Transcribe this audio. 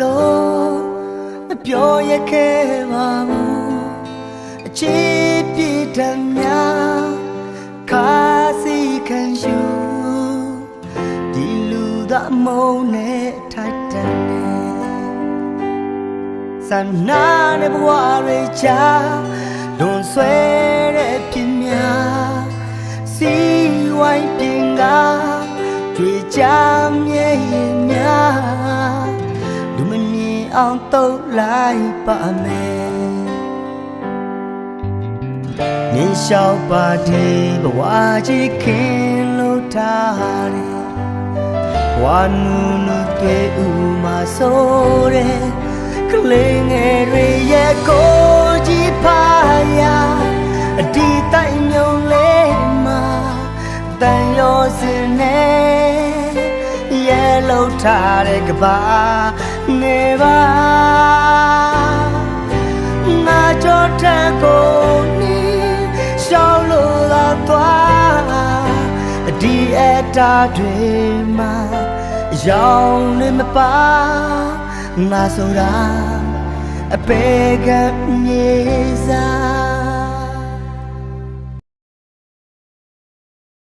လုံးမပြောရခဲ့ပါဘူးအခြေပြည့်တမ်းများခါစီခံယူဒီလူသားမုန်းနဲ့ထိုက်တန်စနာနဲ့ဘဝတွေချာလွန်ဆွဲတဲ့ပြင်းများစီဝိုင်းပြင်ကတွေ့ကြမြဲရင်များလူမမြင်အောင်တုတ်လိုက်ပါမယ်နေလျှောက်ပါဒီဘဝကြီးခင်လို့ထားတယ်ဝါနုနုတွေ့ဦးမှာဆိုတယ်ကလေးငယ်တွေရဲ့ကိုကြီးဖာယာအဒီတိုင်မြုံလေးမှာတန်ရောစင်နဲ့ရဲလို့ထားတဲ့ကဘာနေပါငါကြောထက်ကိုနီးရှောင်းလို့လာသွားအဒီအတားတွေမှာရောင်နေမပါငါဆိုတာအပေကမြေစား